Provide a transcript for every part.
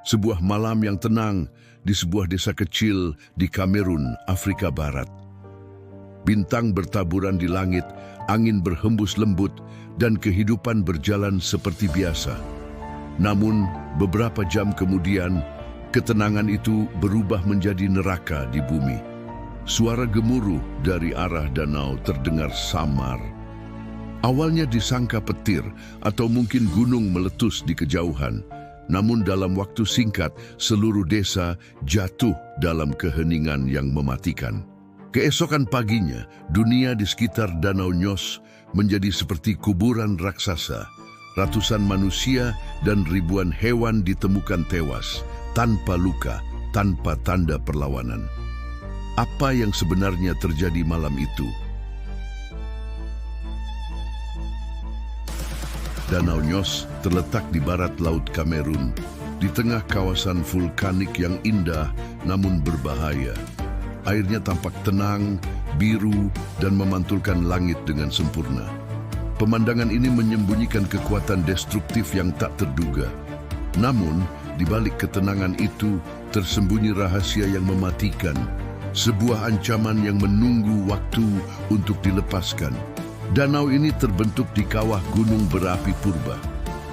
Sebuah malam yang tenang di sebuah desa kecil di Kamerun, Afrika Barat. Bintang bertaburan di langit, angin berhembus lembut, dan kehidupan berjalan seperti biasa. Namun, beberapa jam kemudian, ketenangan itu berubah menjadi neraka di bumi. Suara gemuruh dari arah danau terdengar samar. Awalnya disangka petir atau mungkin gunung meletus di kejauhan. Namun dalam waktu singkat, seluruh desa jatuh dalam keheningan yang mematikan. Keesokan paginya, dunia di sekitar Danau Nyos menjadi seperti kuburan raksasa. Ratusan manusia dan ribuan hewan ditemukan tewas, tanpa luka, tanpa tanda perlawanan. Apa yang sebenarnya terjadi malam itu? Danau Nyos terletak di barat Laut Kamerun, di tengah kawasan vulkanik yang indah namun berbahaya. Airnya tampak tenang, biru, dan memantulkan langit dengan sempurna. Pemandangan ini menyembunyikan kekuatan destruktif yang tak terduga. Namun, di balik ketenangan itu, tersembunyi rahasia yang mematikan. Sebuah ancaman yang menunggu waktu untuk dilepaskan. Danau ini terbentuk di kawah gunung berapi purba.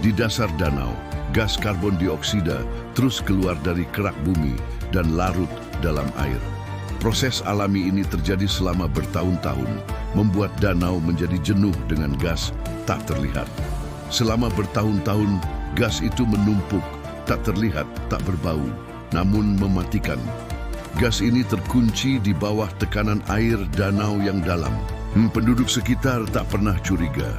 Di dasar danau, gas karbon dioksida terus keluar dari kerak bumi dan larut dalam air. Proses alami ini terjadi selama bertahun-tahun, membuat danau menjadi jenuh dengan gas tak terlihat. Selama bertahun-tahun, gas itu menumpuk, tak terlihat, tak berbau, namun mematikan. Gas ini terkunci di bawah tekanan air danau yang dalam. Penduduk sekitar tak pernah curiga.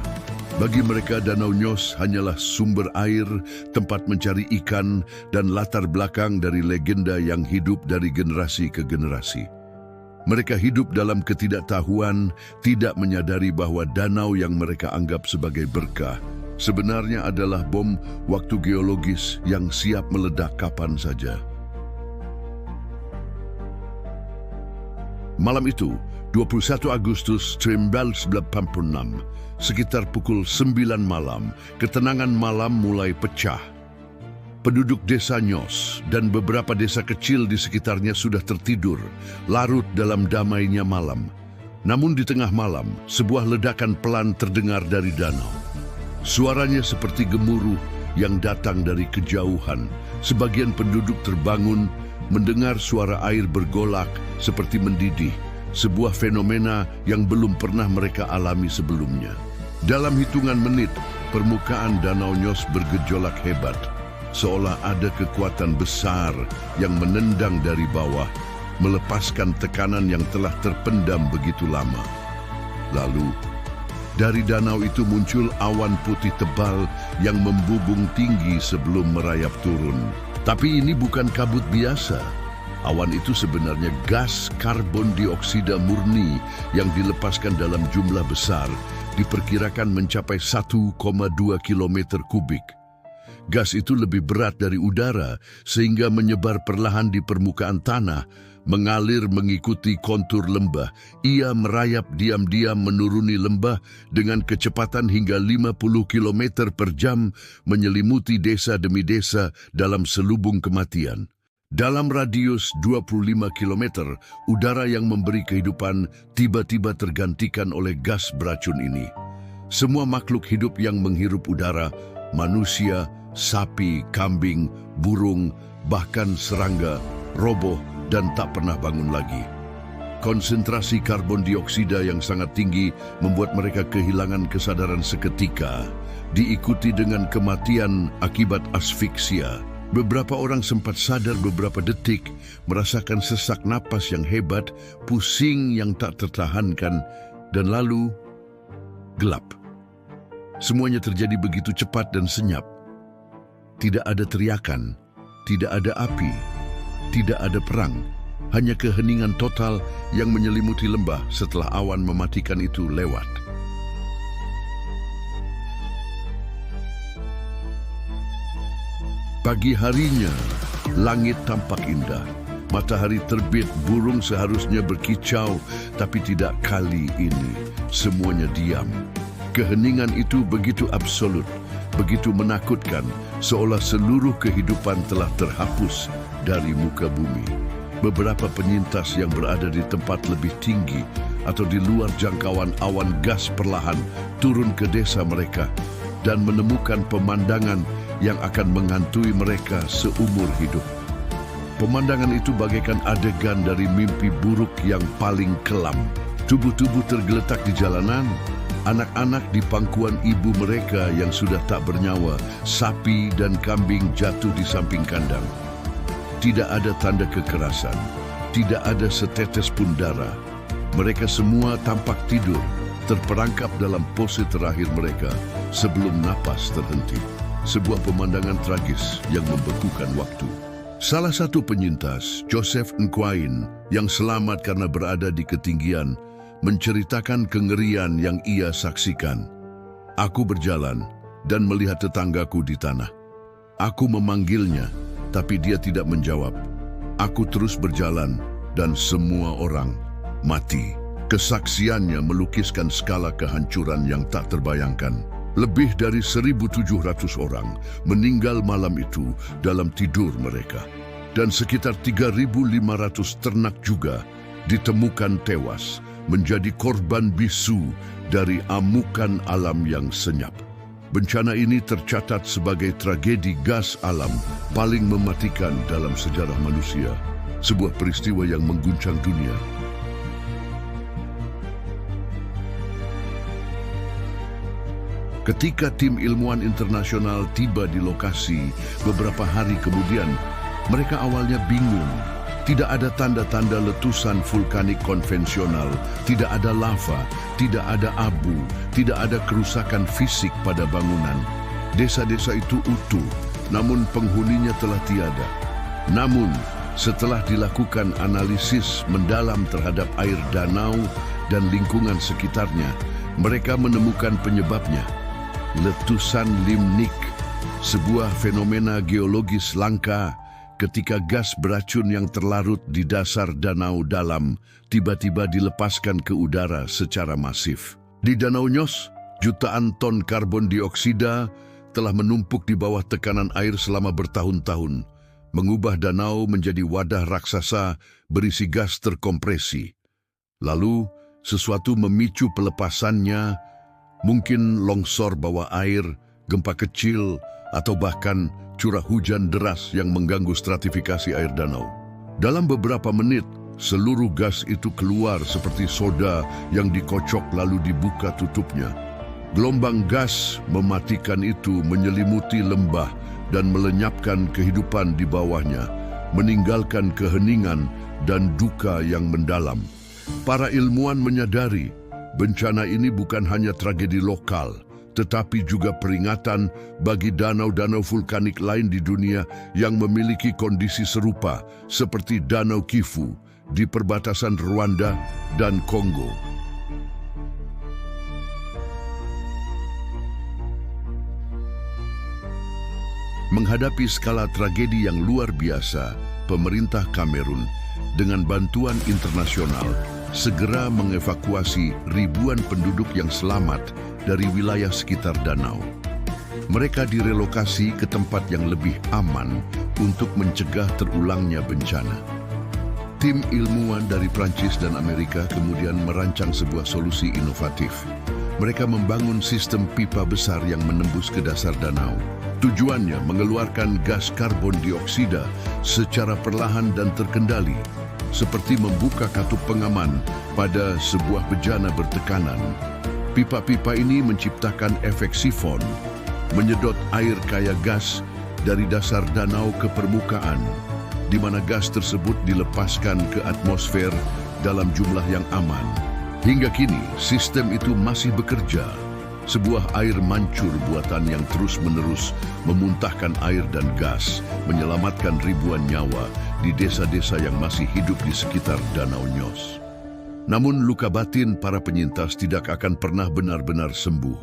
Bagi mereka, Danau Nyos hanyalah sumber air, tempat mencari ikan, dan latar belakang dari legenda yang hidup dari generasi ke generasi. Mereka hidup dalam ketidaktahuan, tidak menyadari bahwa danau yang mereka anggap sebagai berkah sebenarnya adalah bom waktu geologis yang siap meledak kapan saja. Malam itu, 21 Agustus 1986, sekitar pukul 9 malam, ketenangan malam mulai pecah. Penduduk desa Nyos dan beberapa desa kecil di sekitarnya sudah tertidur, larut dalam damainya malam. Namun di tengah malam, sebuah ledakan pelan terdengar dari danau. Suaranya seperti gemuruh yang datang dari kejauhan. Sebagian penduduk terbangun, mendengar suara air bergolak seperti mendidih. Sebuah fenomena yang belum pernah mereka alami sebelumnya. Dalam hitungan menit, permukaan Danau Nyos bergejolak hebat, seolah ada kekuatan besar yang menendang dari bawah, melepaskan tekanan yang telah terpendam begitu lama. Lalu, dari danau itu muncul awan putih tebal yang membubung tinggi sebelum merayap turun. Tapi ini bukan kabut biasa. Awan itu sebenarnya gas karbon dioksida murni yang dilepaskan dalam jumlah besar, diperkirakan mencapai 1,2 kilometer kubik. Gas itu lebih berat dari udara sehingga menyebar perlahan di permukaan tanah, mengalir mengikuti kontur lembah. Ia merayap diam-diam menuruni lembah dengan kecepatan hingga 50 km per jam, menyelimuti desa demi desa dalam selubung kematian. Dalam radius 25 km, udara yang memberi kehidupan tiba-tiba tergantikan oleh gas beracun ini. Semua makhluk hidup yang menghirup udara, manusia, sapi, kambing, burung, bahkan serangga, roboh dan tak pernah bangun lagi. Konsentrasi karbon dioksida yang sangat tinggi membuat mereka kehilangan kesadaran seketika, diikuti dengan kematian akibat asfiksia. Beberapa orang sempat sadar beberapa detik, merasakan sesak napas yang hebat, pusing yang tak tertahankan, dan lalu gelap. Semuanya terjadi begitu cepat dan senyap. Tidak ada teriakan, tidak ada api, tidak ada perang, hanya keheningan total yang menyelimuti lembah setelah awan mematikan itu lewat. Pagi harinya, langit tampak indah. Matahari terbit, burung seharusnya berkicau, tapi tidak kali ini. Semuanya diam. Keheningan itu begitu absolut, begitu menakutkan, seolah seluruh kehidupan telah terhapus dari muka bumi. Beberapa penyintas yang berada di tempat lebih tinggi atau di luar jangkauan awan gas perlahan turun ke desa mereka dan menemukan pemandangan yang akan menghantui mereka seumur hidup. Pemandangan itu bagaikan adegan dari mimpi buruk yang paling kelam. Tubuh-tubuh tergeletak di jalanan, anak-anak di pangkuan ibu mereka yang sudah tak bernyawa, sapi dan kambing jatuh di samping kandang. Tidak ada tanda kekerasan, tidak ada setetes pun darah. Mereka semua tampak tidur, terperangkap dalam pose terakhir mereka sebelum napas terhenti. Sebuah pemandangan tragis yang membekukan waktu. Salah satu penyintas, Joseph Nkwain, yang selamat karena berada di ketinggian, menceritakan kengerian yang ia saksikan. Aku berjalan dan melihat tetanggaku di tanah. Aku memanggilnya, tapi dia tidak menjawab. Aku terus berjalan dan semua orang mati. Kesaksiannya melukiskan skala kehancuran yang tak terbayangkan. Lebih dari 1.700 orang meninggal malam itu dalam tidur mereka. Dan sekitar 3.500 ternak juga ditemukan tewas, menjadi korban bisu dari amukan alam yang senyap. Bencana ini tercatat sebagai tragedi gas alam paling mematikan dalam sejarah manusia, sebuah peristiwa yang mengguncang dunia. Ketika tim ilmuwan internasional tiba di lokasi beberapa hari kemudian, mereka awalnya bingung. Tidak ada tanda-tanda letusan vulkanik konvensional, tidak ada lava, tidak ada abu, tidak ada kerusakan fisik pada bangunan. Desa-desa itu utuh, namun penghuninya telah tiada. Namun, setelah dilakukan analisis mendalam terhadap air danau dan lingkungan sekitarnya, mereka menemukan penyebabnya. Letusan limnik, sebuah fenomena geologis langka ketika gas beracun yang terlarut di dasar danau dalam tiba-tiba dilepaskan ke udara secara masif. Di Danau Nyos, jutaan ton karbon dioksida telah menumpuk di bawah tekanan air selama bertahun-tahun, mengubah danau menjadi wadah raksasa berisi gas terkompresi. Lalu, sesuatu memicu pelepasannya, mungkin longsor bawah air, gempa kecil, atau bahkan curah hujan deras yang mengganggu stratifikasi air danau. Dalam beberapa menit, seluruh gas itu keluar seperti soda yang dikocok lalu dibuka tutupnya. Gelombang gas mematikan itu menyelimuti lembah dan melenyapkan kehidupan di bawahnya, meninggalkan keheningan dan duka yang mendalam. Para ilmuwan menyadari bencana ini bukan hanya tragedi lokal, tetapi juga peringatan bagi danau-danau vulkanik lain di dunia yang memiliki kondisi serupa, seperti Danau Kivu di perbatasan Rwanda dan Kongo. Menghadapi skala tragedi yang luar biasa, pemerintah Kamerun dengan bantuan internasional segera mengevakuasi ribuan penduduk yang selamat dari wilayah sekitar danau. Mereka direlokasi ke tempat yang lebih aman untuk mencegah terulangnya bencana. Tim ilmuwan dari Prancis dan Amerika kemudian merancang sebuah solusi inovatif. Mereka membangun sistem pipa besar yang menembus ke dasar danau. Tujuannya mengeluarkan gas karbon dioksida secara perlahan dan terkendali, seperti membuka katup pengaman pada sebuah bejana bertekanan. Pipa-pipa ini menciptakan efek sifon, menyedot air kaya gas dari dasar danau ke permukaan, di mana gas tersebut dilepaskan ke atmosfer dalam jumlah yang aman. Hingga kini, sistem itu masih bekerja. Sebuah air mancur buatan yang terus-menerus memuntahkan air dan gas, menyelamatkan ribuan nyawa di desa-desa yang masih hidup di sekitar Danau Nyos. Namun luka batin para penyintas tidak akan pernah benar-benar sembuh.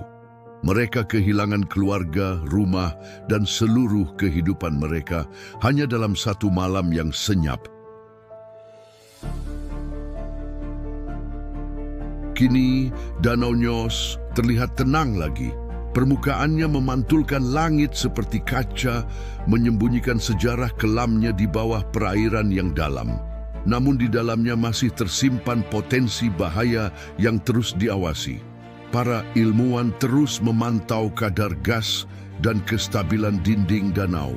Mereka kehilangan keluarga, rumah, dan seluruh kehidupan mereka hanya dalam satu malam yang senyap. Kini, Danau Nyos terlihat tenang lagi. Permukaannya memantulkan langit seperti kaca, menyembunyikan sejarah kelamnya di bawah perairan yang dalam. Namun di dalamnya masih tersimpan potensi bahaya yang terus diawasi. Para ilmuwan terus memantau kadar gas dan kestabilan dinding danau.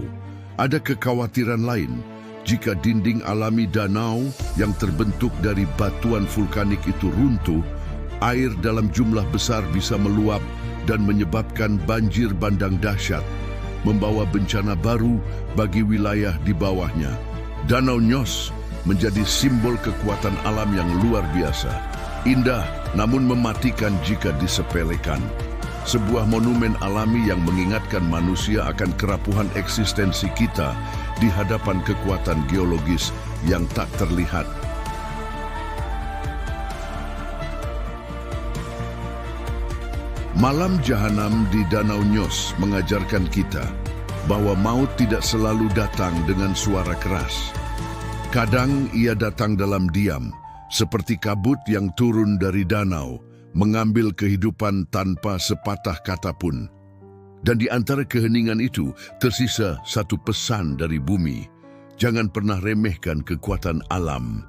Ada kekhawatiran lain. Jika dinding alami danau yang terbentuk dari batuan vulkanik itu runtuh, air dalam jumlah besar bisa meluap dan menyebabkan banjir bandang dahsyat, membawa bencana baru bagi wilayah di bawahnya. Danau Nyos menjadi simbol kekuatan alam yang luar biasa. Indah namun mematikan jika disepelekan. Sebuah monumen alami yang mengingatkan manusia akan kerapuhan eksistensi kita di hadapan kekuatan geologis yang tak terlihat. Malam jahanam di Danau Nyos mengajarkan kita bahwa maut tidak selalu datang dengan suara keras. Kadang ia datang dalam diam, seperti kabut yang turun dari danau, mengambil kehidupan tanpa sepatah kata pun. Dan di antara keheningan itu tersisa satu pesan dari bumi. Jangan pernah remehkan kekuatan alam.